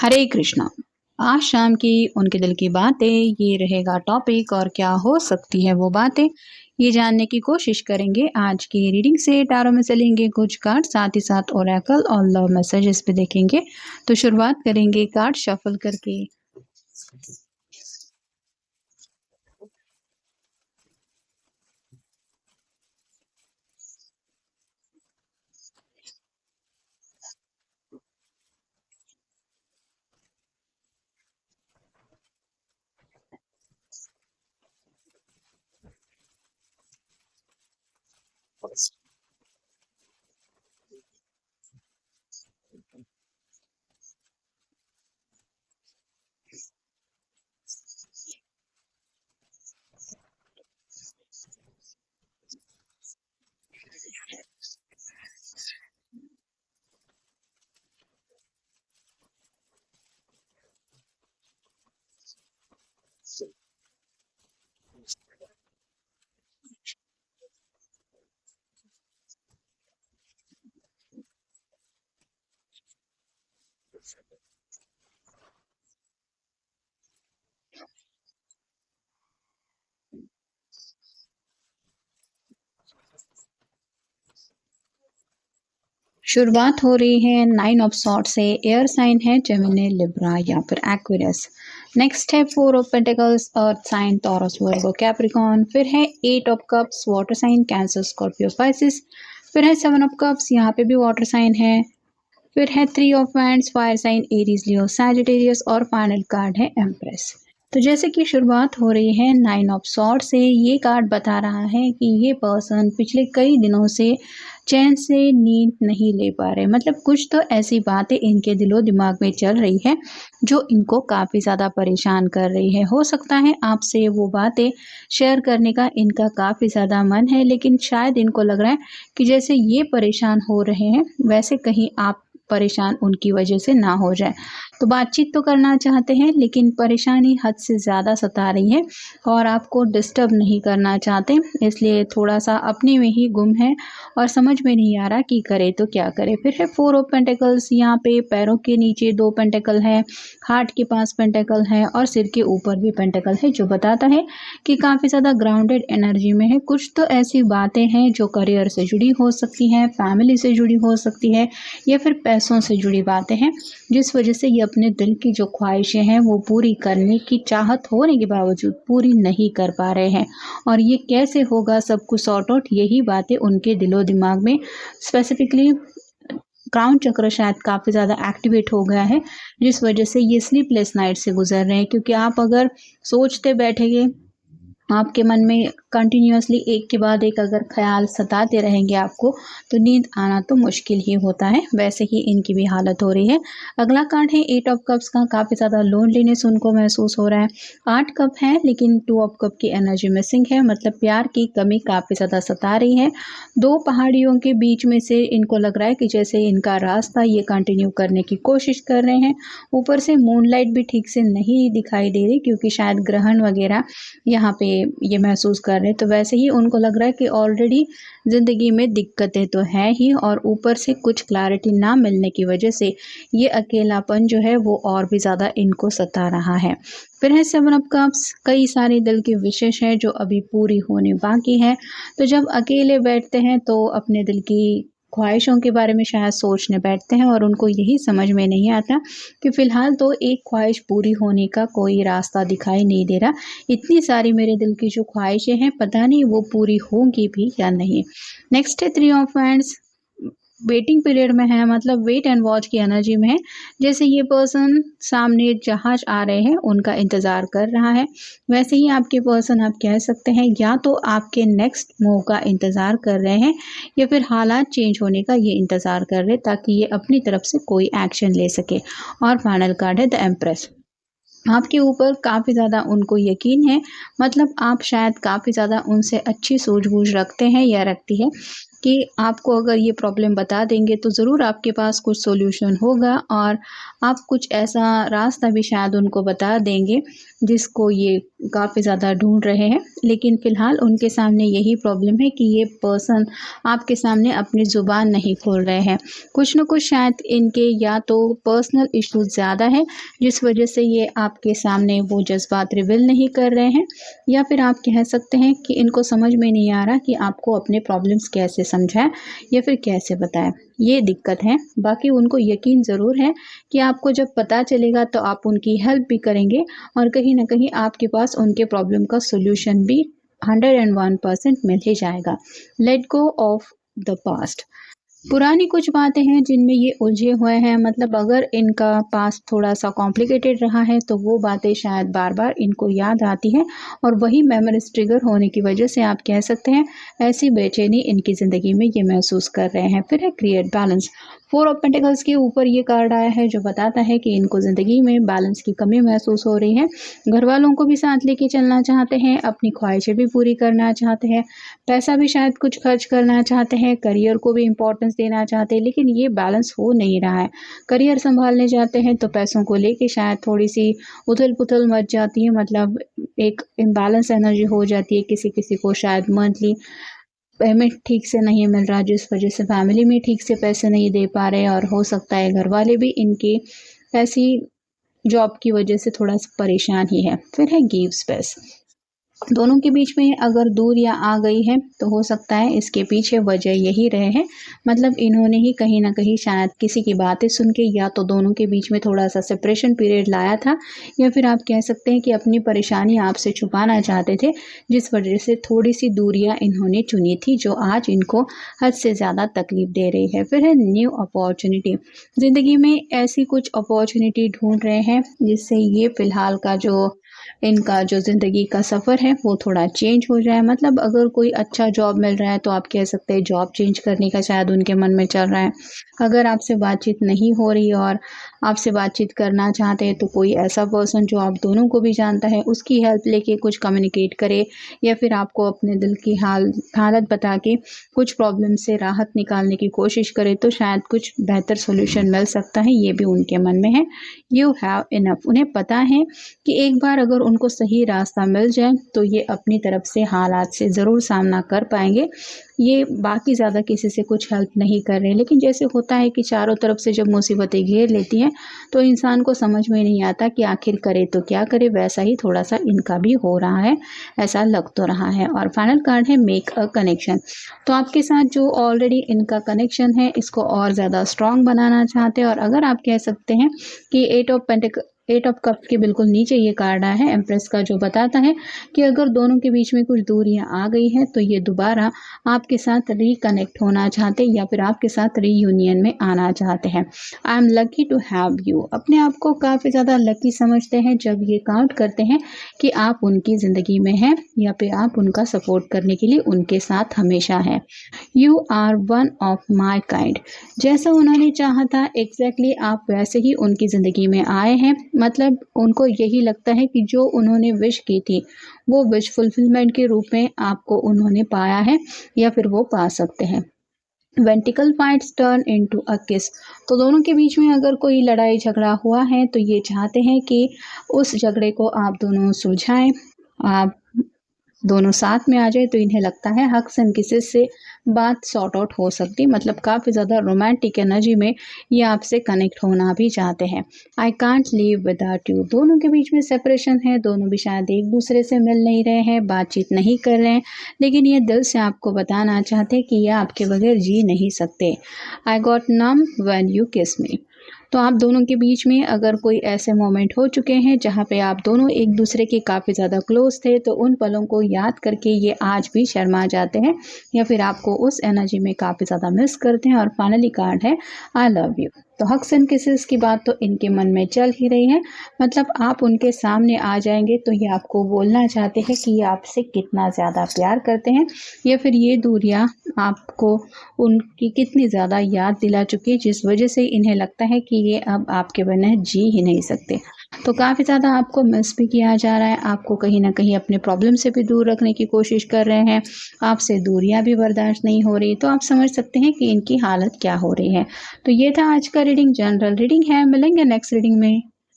हरे कृष्णा। आज शाम की उनके दिल की बातें ये रहेगा टॉपिक और क्या हो सकती है वो बातें ये जानने की कोशिश करेंगे। आज की रीडिंग से टारो में से लेंगे कुछ कार्ड, साथ ही साथ ओरेकल और लव मैसेजेस पे देखेंगे। तो शुरुआत करेंगे कार्ड शफल करके। शुरुआत हो रही है 9 ऑफ सॉर्ड से। एयर साइन है जेमिनी, लिब्रा या फिर एक्वेरियस। नेक्स्ट है 4 of pentacles, earth sign, Taurus, Virgo, Capricorn. फिर है 8 of cups, water sign, Cancer, Scorpio, Pisces. फिर है 7 ऑफ कप्स, यहाँ पे भी वाटर साइन है। फिर है 3 of wands, fire sign, Aries, Leo, Sagittarius. और फाइनल कार्ड है एम्प्रेस। तो जैसे कि शुरुआत हो रही है 9 ऑफ सॉर्ड से, ये कार्ड बता रहा है कि ये पर्सन पिछले कई दिनों से चैन से नींद नहीं ले पा रहे। मतलब कुछ तो ऐसी बातें इनके दिलो दिमाग में चल रही है जो इनको काफ़ी ज़्यादा परेशान कर रही है। हो सकता है आपसे वो बातें शेयर करने का इनका काफ़ी ज़्यादा मन है, लेकिन शायद इनको लग रहा है कि जैसे ये परेशान हो रहे हैं वैसे कहीं आप परेशान उनकी वजह से ना हो जाए। तो बातचीत तो करना चाहते हैं, लेकिन परेशानी हद से ज़्यादा सता रही है और आपको डिस्टर्ब नहीं करना चाहते, इसलिए थोड़ा-सा अपने में ही गुम है और समझ में नहीं आ रहा कि करे तो क्या करे। फिर है 4 ऑफ पेंटिकल्स, यहाँ पे पैरों के नीचे 2 पेंटिकल है, हार्ट के पास पेंटिकल है और सिर के ऊपर भी पेंटिकल है, जो बताता है कि काफ़ी ज़्यादा ग्राउंडेड एनर्जी में है। कुछ तो ऐसी बातें हैं जो करियर से जुड़ी हो सकती हैं, फैमिली से जुड़ी हो सकती है या फिर पैसों से जुड़ी बातें हैं, जिस वजह से ये अपने दिल की जो ख्वाहिशें हैं वो पूरी करने की चाहत होने के बावजूद पूरी नहीं कर पा रहे हैं। और ये कैसे होगा सब कुछ सॉर्ट आउट, यही बातें उनके दिलो दिमाग में स्पेसिफिकली क्राउन चक्र शायद काफ़ी ज़्यादा एक्टिवेट हो गया है, जिस वजह से ये स्लीपलेस नाइट से गुजर रहे हैं। क्योंकि आप अगर सोचते बैठेंगे, आपके मन में कंटिन्यूअसली एक के बाद एक अगर ख्याल सताते रहेंगे आपको, तो नींद आना तो मुश्किल ही होता है। वैसे ही इनकी भी हालत हो रही है। अगला कार्ड है 8 ऑफ कप्स का। काफ़ी ज़्यादा लोनलीनेस उनको महसूस हो रहा है। 8 कप है लेकिन 2 ऑफ कप की एनर्जी मिसिंग है, मतलब प्यार की कमी काफ़ी ज़्यादा सता रही है। 2 पहाड़ियों के बीच में से इनको लग रहा है कि जैसे इनका रास्ता ये कंटिन्यू करने की कोशिश कर रहे हैं। ऊपर से मूनलाइट भी ठीक से नहीं दिखाई दे रही, क्योंकि शायद ग्रहण वगैरह यहाँ पे ये महसूस कर रहे हैं। तो वैसे ही उनको लग रहा है कि ऑलरेडी ज़िंदगी में दिक्कतें तो हैं ही, और ऊपर से कुछ क्लैरिटी ना मिलने की वजह से ये अकेलापन जो है वो और भी ज़्यादा इनको सता रहा है। फिर है 7 ऑफ कप्स। कई सारी दिल की विशेष है जो अभी पूरी होने बाकी है। तो जब अकेले बैठते हैं तो अपने दिल की ख्वाहिशों के बारे में शायद सोचने बैठते हैं और उनको यही समझ में नहीं आता कि फ़िलहाल तो एक ख्वाहिश पूरी होने का कोई रास्ता दिखाई नहीं दे रहा। इतनी सारी मेरे दिल की जो ख्वाहिशें हैं, पता नहीं वो पूरी होंगी भी या नहीं। नेक्स्ट है 3 ऑफ वांड्स। वेटिंग पीरियड में है, मतलब वेट एंड वॉच की एनर्जी में है। जैसे ये पर्सन सामने जहाज आ रहे हैं उनका इंतज़ार कर रहा है, वैसे ही आपके पर्सन आप कह सकते हैं या तो आपके नेक्स्ट मूव का इंतज़ार कर रहे हैं या फिर हालात चेंज होने का ये इंतज़ार कर रहे हैं, ताकि ये अपनी तरफ से कोई एक्शन ले सके। और फाइनल कार्ड है द एम्प्रेस। आपके ऊपर काफ़ी ज़्यादा उनको यकीन है, मतलब आप शायद काफ़ी ज़्यादा उनसे अच्छी सूझबूझ रखते हैं या रखती है। कि आपको अगर ये प्रॉब्लम बता देंगे तो ज़रूर आपके पास कुछ सॉल्यूशन होगा और आप कुछ ऐसा रास्ता भी शायद उनको बता देंगे जिसको ये काफ़ी ज़्यादा ढूंढ रहे हैं। लेकिन फ़िलहाल उनके सामने यही प्रॉब्लम है कि ये पर्सन आपके सामने अपनी ज़ुबान नहीं खोल रहे हैं। कुछ न कुछ शायद इनके या तो पर्सनल इश्यूज़ ज़्यादा है जिस वजह से ये आपके सामने वो जज़्बात रिवील नहीं कर रहे हैं, या फिर आप कह सकते हैं कि इनको समझ में नहीं आ रहा कि आपको अपने प्रॉब्लम्स कैसे समझाएं या फिर कैसे बताएं। ये दिक्कत है। बाकी उनको यकीन ज़रूर है कि आपको जब पता चलेगा तो आप उनकी हेल्प भी करेंगे और कहीं न कहीं आपके पास उनके प्रॉब्लम का सॉल्यूशन भी 101% मिल ही जाएगा। Let go of the past. पुरानी कुछ बातें हैं जिनमें ये उलझे हुए हैं, मतलब अगर इनका पास्ट थोड़ा-सा कॉम्प्लिकेटेड रहा है तो वो बातें शायद बार-बार इनको याद आती हैं और वही मेमोरीज़ ट्रिगर होने की वजह से आप कह सकते हैं ऐसी बेचैनी इनकी ज़िंदगी में ये महसूस कर रहे हैं। फिर है क्रिएट बैलेंस। 4 ऑफ पेंटिकल्स के ऊपर ये कार्ड आया है जो बताता है कि इनको ज़िंदगी में बैलेंस की कमी महसूस हो रही है। घरवालों को भी साथ लेके चलना चाहते हैं, अपनी ख्वाहिशें भी पूरी करना चाहते हैं, पैसा भी शायद कुछ खर्च करना चाहते हैं, करियर को भी इम्पोर्टेंस देना चाहते हैं, लेकिन ये बैलेंस हो नहीं रहा है। करियर संभालने जाते हैं तो पैसों को लेके शायद थोड़ी-सी उथल-पुथल मच जाती है, मतलब एक इम्बैलेंस एनर्जी हो जाती है। किसी-किसी को शायद मंथली पेमेंट ठीक से नहीं मिल रहा जिस वजह से फैमिली में ठीक से पैसे नहीं दे पा रहे और हो सकता है घरवाले भी इनके ऐसी जॉब की वजह से थोड़ा-सा परेशान ही है। फिर है गिव स्पेस। दोनों के बीच में अगर दूरियां आ गई है तो हो सकता है इसके पीछे वजह यही रहे हैं, मतलब इन्होंने ही कहीं ना कहीं शायद किसी की बातें सुन के या तो दोनों के बीच में थोड़ा सा सेपरेशन पीरियड लाया था, या फिर आप कह सकते हैं कि अपनी परेशानी आपसे छुपाना चाहते थे जिस वजह से थोड़ी सी दूरियां इन्होंने चुनी थी जो आज इनको हद से ज़्यादा तकलीफ दे रही है। फिर है न्यू अपॉर्चुनिटी। ज़िंदगी में ऐसी कुछ अपॉर्चुनिटी ढूंढ रहे हैं जिससे ये फ़िलहाल का जो इनका जो ज़िंदगी का सफ़र है वो थोड़ा चेंज हो जाए। मतलब अगर कोई अच्छा जॉब मिल रहा है तो आप कह सकते हैं जॉब चेंज करने का शायद उनके मन में चल रहा है। अगर आपसे बातचीत नहीं हो रही और आपसे बातचीत करना चाहते हैं तो कोई ऐसा पर्सन जो आप दोनों को भी जानता है उसकी हेल्प लेके कुछ कम्युनिकेट करे, या फिर आपको अपने दिल की हालत बता के कुछ प्रॉब्लम से राहत निकालने की कोशिश करे तो शायद कुछ बेहतर सॉल्यूशन मिल सकता है। ये भी उनके मन में है। You have enough. उन्हें पता है कि एक बार अगर उनको सही रास्ता मिल जाए तो ये अपनी तरफ से हालात से ज़रूर सामना कर पाएंगे। ये बाकी ज़्यादा किसी से कुछ हेल्प नहीं कर रहे, लेकिन जैसे होता है कि चारों तरफ से जब मुसीबतें घेर लेती हैं तो इंसान को समझ में नहीं आता कि आखिर करे तो क्या करे। वैसा ही थोड़ा सा इनका भी हो रहा है, ऐसा लग तो रहा है। और फाइनल कार्ड है मेक अ कनेक्शन। तो आपके साथ जो ऑलरेडी इनका कनेक्शन है इसको और ज़्यादा स्ट्रॉन्ग बनाना चाहते हैं। और अगर आप कह सकते हैं कि 8 ऑफ कप्स के बिल्कुल नीचे ये कार्ड आया है एम्प्रेस का, जो बताता है कि अगर दोनों के बीच में कुछ दूरियां आ गई हैं तो ये दोबारा आपके साथ रिकनेक्ट होना चाहते हैं या फिर आपके साथ रीयूनियन में आना चाहते हैं। I am lucky to have you. अपने आप को काफ़ी ज़्यादा लकी समझते हैं जब ये काउंट करते हैं कि आप उनकी ज़िंदगी में हैं या फिर आप उनका सपोर्ट करने के लिए उनके साथ हमेशा हैं। You are one of my kind. जैसा उन्होंने चाहा था एग्जैक्टली आप वैसे ही उनकी ज़िंदगी में आए हैं। मतलब उनको यही लगता है कि जो उन्होंने विश की थी वो विश फुलफिलमेंट के रूप में आपको उन्होंने पाया है या फिर वो पा सकते हैं। वेंटिकल फाइट्स टर्न इनटू अ किस। तो दोनों के बीच में अगर कोई लड़ाई झगड़ा हुआ है तो ये चाहते हैं कि उस झगड़े को आप दोनों सुलझाएं, आप दोनों साथ में आ जाए। तो इन्हें लगता है हग्स एंड किसेस से बात सॉर्ट आउट हो सकती, मतलब काफ़ी ज़्यादा रोमांटिक एनर्जी में ये आपसे कनेक्ट होना भी चाहते हैं। I can't leave without you. दोनों के बीच में सेपरेशन है, दोनों भी शायद एक दूसरे से मिल नहीं रहे हैं, बातचीत नहीं कर रहे हैं, लेकिन ये दिल से आपको बताना चाहते हैं कि ये आपके बगैर जी नहीं सकते। I got numb when you kiss me. तो आप दोनों के बीच में अगर कोई ऐसे मोमेंट हो चुके हैं जहाँ पे आप दोनों एक दूसरे के काफ़ी ज़्यादा क्लोज थे तो उन पलों को याद करके ये आज भी शर्मा जाते हैं या फिर आपको उस एनर्जी में काफ़ी ज़्यादा मिस करते हैं। और फाइनली कार्ड है आई लव यू। तो हग्स एंड किसेस की बात तो इनके मन में चल ही रही है, मतलब आप उनके सामने आ जाएंगे तो ये आपको बोलना चाहते हैं कि ये आपसे कितना ज़्यादा प्यार करते हैं या फिर ये दूरियां आपको उनकी कितनी ज़्यादा याद दिला चुकी है जिस वजह से इन्हें लगता है कि ये अब आपके बिना जी ही नहीं सकते। तो काफ़ी ज़्यादा आपको मिस भी किया जा रहा है, आपको कहीं न कहीं अपने प्रॉब्लम से भी दूर रखने की कोशिश कर रहे हैं, आपसे दूरियाँ भी बर्दाश्त नहीं हो रही, तो आप समझ सकते हैं कि इनकी हालत क्या हो रही है। तो ये था आज का रीडिंग, जनरल रीडिंग है, मिलेंगे नेक्स्ट रीडिंग में।